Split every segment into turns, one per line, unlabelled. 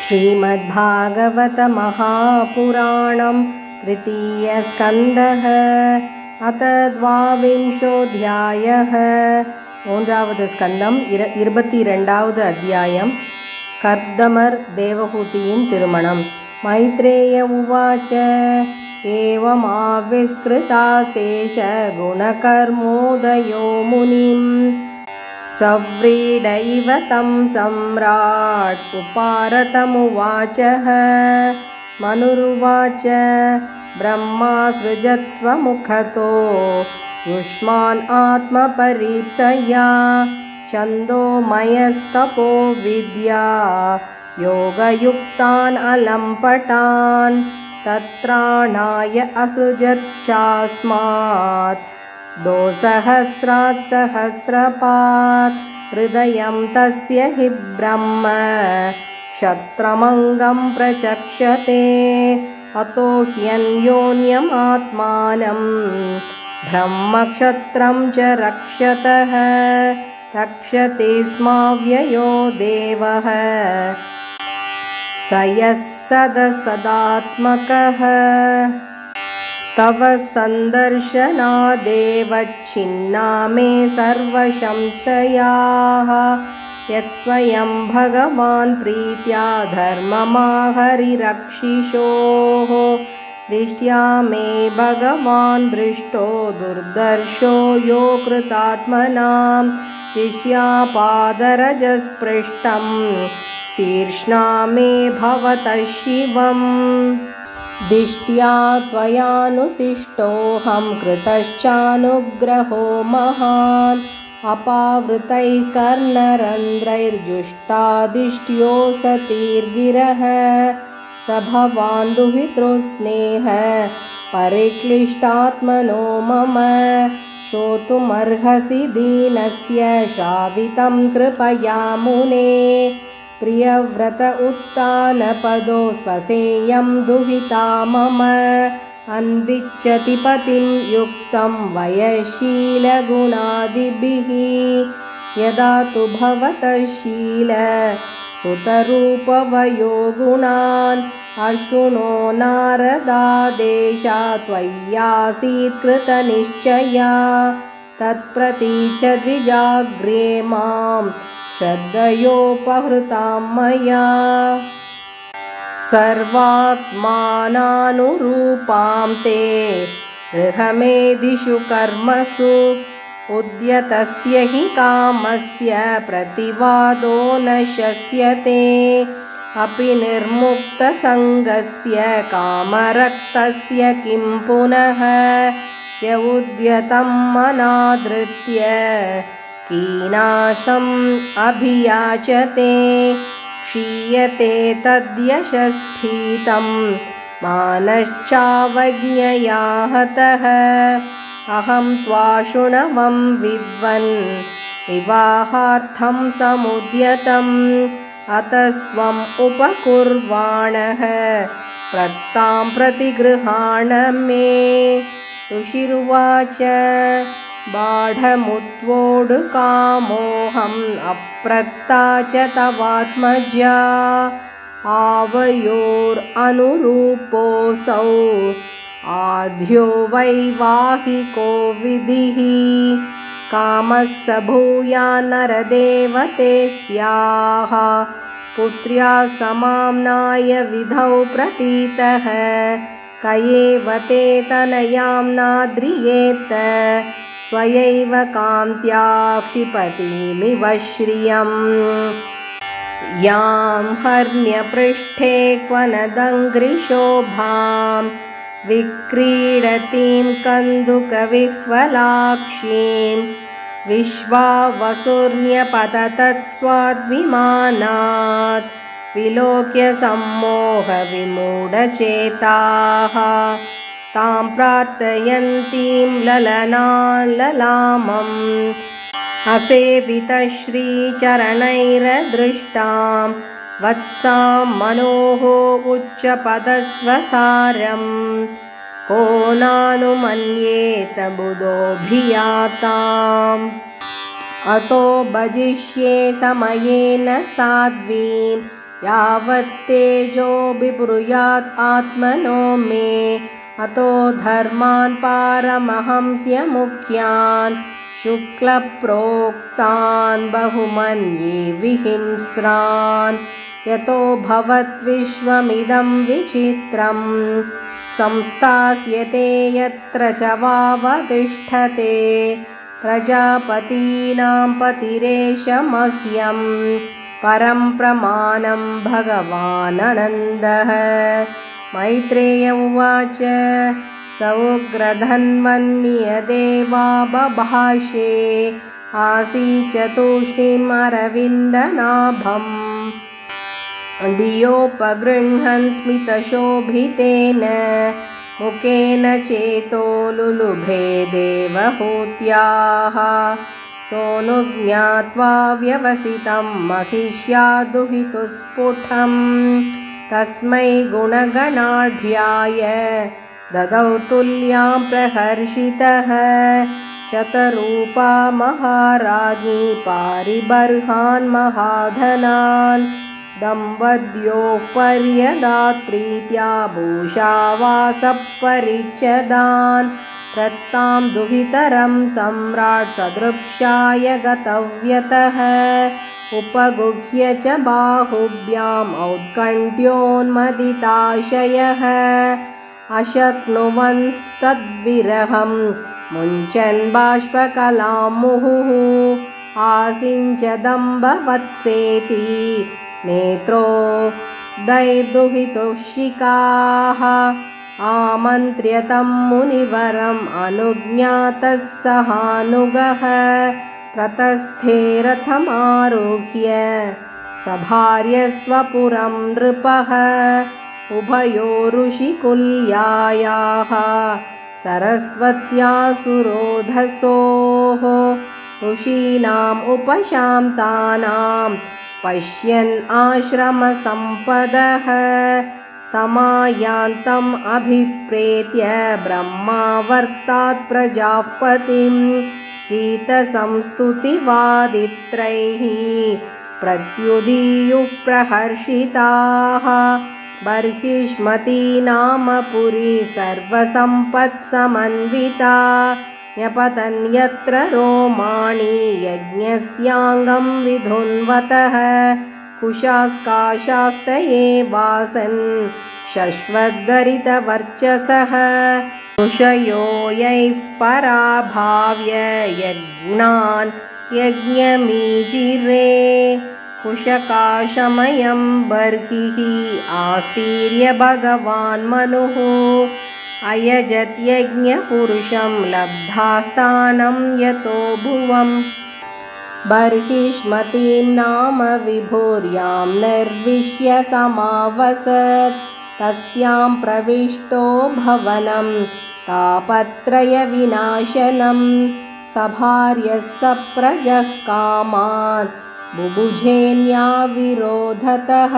श्रीमद्भागवत महापुराणं तृतीयस्कन्धः अथ द्वाविंशोऽध्यायः மூன்றாவது ஸ்கந்தம் 22வது அத்தியாயம் கர்தமர் தேவஹூதியின் திருமணம். மைத்ரேய உவாச்ச ஏவமாவிஸ்கிருதா சேஷ குணகர்மோதயோ முனிம் सव्रीडैव तं सम्राट् उपारतमुवाचः. मनुरुवाच ब्रह्मा सृजत्स्वमुखतो युष्मान् आत्मपरीप्सया छन्दोमयस्तपो विद्या योगयुक्तान् अलम्पटान् तत्राणाय असृजच्चास्मात् दोसहस्रात् सहस्रपात् हृदयं तस्य हि ब्रह्म क्षत्रमङ्गं प्रचक्षते अतो ह्यन्योन्यमात्मानं ब्रह्मक्षत्रं च रक्षतः रक्षते स्माव्ययो देवः स यः सदसदात्मकः तव सन्दर्शनादेव छिन्ना मे सर्वसंशयाः यत्स्वयं भगवान् प्रीत्या धर्ममाहरिरक्षिषोः दिष्ट्या मे भगवान् दृष्टो दुर्दर्शो यो कृतात्मनां दिष्ट्या पादरजस्पृष्टं शीर्ष्णा मे भवतः शिवम् दिष्ट्या त्वयानुसिष्टोऽहं कृतश्चानुग्रहो महान् अपावृतैः कर्णरन्ध्रैर्जुष्टादिष्ट्यो सतीर्गिरः स भवान् दुहितृस्नेह परिक्लिष्टात्मनो मम श्रोतुमर्हसि दीनस्य श्रावितं कृपया मुने प्रियव्रत उत्तानपदो स्वसेयं दुहिता मम अन्विच्छति पतिं युक्तं वयशीलगुणादिभिः यदा तु भवतः शील सुतरूपवयो गुणान् अशृणो नारदादेशा त्वय्यासीत् कृतनिश्चया तत्प्रतीच्य द्विजाग्रे मां श्रद्धयोपहृतां मया सर्वात्मानानुरूपां ते गृहमेधिषु कर्मसु उद्यतस्य हि कामस्य प्रतिवादो न शस्यते अपि निर्मुक्तसङ्गस्य कामरक्तस्य किं पुनः य उद्यतं मनादृत्य कीनाशम् अभियाचते क्षीयते तद्यशस्फीतं मानश्चावज्ञया हतः अहं त्वाशुणवं विद्वन् विवाहार्थं समुद्यतम् अतस्त्वम् उपकुर्वाणः प्रत्तां प्रतिगृहाण मे. ऋषिरुवाच बाढमुत्वोडुकामोऽहम् अप्रत्ता च तवात्मजा आवयोरनुरूपोऽसौ आद्यो वैवाहिको विधिः कामः स भूयान्नरदेवते स्याः पुत्र्या समाम्नाय विधौ प्रतीतः क एव ते तनयां नाद्रियेत स्वयैव कान्त्या क्षिपतिमिव श्रियम् यां हर्म्यपृष्ठे क्वनदङ्घ्रिशोभां विक्रीडतीं कन्दुकविह्वलाक्षीं विश्वावसुर्न्यपततत्स्वाद्विमानात् विलोक्य सम्मोहविमूढचेताः तां प्रार्थयन्तीं ललनाललामम् असेवितश्रीचरणैरदृष्टां वत्सां मनोः उच्चपदस्वसारं को नानुमन्येत बुधोऽभियाताम् अतो भजिष्ये समयेन साध्वीं यावत्तेजोऽभिब्रूयात् आत्मनो मे अतो धर्मान् पारमहंस्य मुख्यान् शुक्लप्रोक्तान् बहुमन्ये विहिंस्रान् यतो भवद्विश्वमिदं विचित्रं संस्थास्यते यत्र च वावतिष्ठते प्रजापतीनां पतिरेष मह्यं परं प्रमाणं भगवाननन्दः मैत्रेय उवाच स उग्रधन्वन्नियदेवा बभाषे आसीच्च तूष्णीम् अरविन्दनाभम् धियोपगृह्णन् स्मितशोभितेन मुखेन चेतो लुलुभे देवहूत्याः सोऽनुज्ञात्वा व्यवसितं महिष्या दुहितुस्फुटं तस्मै गुणगणाढ्याय ददौ तुल्यां प्रहर्षितः शतरूपा महाराज्ञी पारिबर्हान् महाधनान् दम्पत्योः पर्यदात् प्रीत्या भूषावासपरिच्छदान् रत्तां दुहितरं सम्राट् सदृक्षाय गतव्यतः उपगुह्य च बाहुभ्याम् औत्कण्ठ्योन्मदिताशयः अशक्नुवंस्तद्विरहं मुञ्चन् बाष्पकलां मुहुः आसिञ्चदम्बवत्सेति नेत्रो दैर्दुहितुशिखाः आमन्त्र्य तं मुनिवरम् अनुज्ञातः सहानुगः प्रतस्थे रथमारुह्य सभार्यस्वपुरं नृपः उभयोरुषिकुल्यायाः सरस्वत्यासुरोधसोः ऋषीणाम् उपशान्तानां पश्यन् आश्रमसम्पदः तमायान्तम् अभिप्रेत्य ब्रह्मावर्तात् प्रजाः पतिं गीतसंस्तुतिवादित्रैः प्रत्युदीयुः प्रहर्षिताः बर्हिष्मती नाम पुरी सर्वसम्पत्समन्विता न्यपतन् यत्र रोमाणि यज्ञस्याङ्गं विधुन्वतः कुशास्काशास्तये वासन् शश्वद्गरितवर्चसः ऋषयो यैः पराभाव्य यज्ञान् यज्ञमीजिरे कुशकाशमयं बर्हिः आस्तीर्य भगवान् मनुः अयजत् यज्ञपुरुषं लब्धास्थानं यतो भुवम् बर्हिष्मतीं नाम विभुर्यां निर्विश्य समावसत् तस्यां प्रविष्टो भवनं तापत्रयविनाशनं सभार्यः सप्रजः कामान् बुभुजेन्याविरोधतः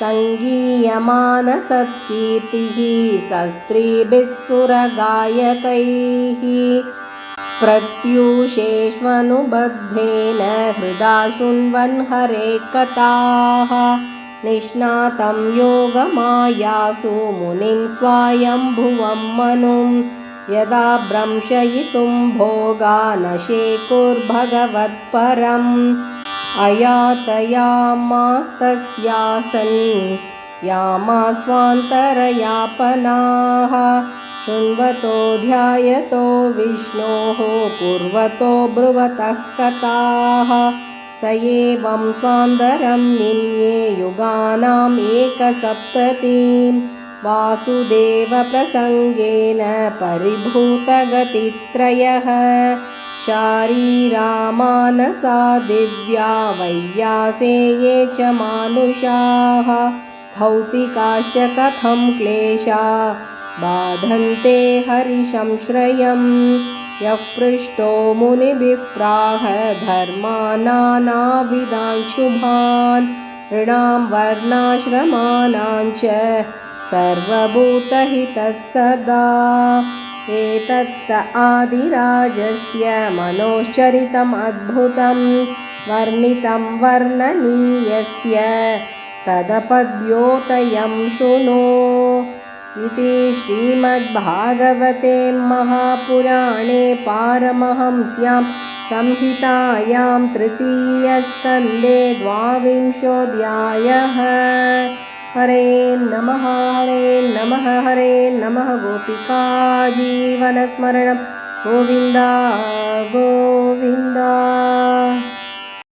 सङ्गीयमानसत्कीर्तिः सस्त्रीभिः सुरगायकैः प्रत्यूषेष्वनुबद्धेन हृदा शृण्वन् हरे कथाः निष्णातं योगमायासु मुनिं स्वायम्भुवं मनुं यदा भ्रंशयितुं भोगानशेकुर्भगवत्परम् अयातयामास्तस्यासन् यामास्वान्तरयापनाः शृण्वतो ध्यायतो विष्णोः कुर्वतो ब्रुवतः कथाः स एवं स्वान्तरं निन्ये युगानाम् एकसप्ततिं वासुदेवप्रसङ्गेन परिभूतगतित्रयः शारीरामानसा दिव्या वैयासे ये च मानुषाः भौतिकाश्च कथं क्लेशा बाधन्ते हरिसंश्रयं यः पृष्टो मुनिभिः प्राह धर्मानानाविधान् शुभान् ऋणां वर्णाश्रमाणां च सर्वभूतहितः सदा एतत् आदिराजस्य मनोश्चरितम् अद्भुतं वर्णितं वर्णनीयस्य तदपद्योतयं शृणु। इति श्रीमद्भागवते महापुराणे पारमहंस्यां संहितायां तृतीयस्कन्धे 22. हरे नमः हरे नमः हरे नमः। गोपिका जीवनस्मरणं गोविन्द गोविन्द।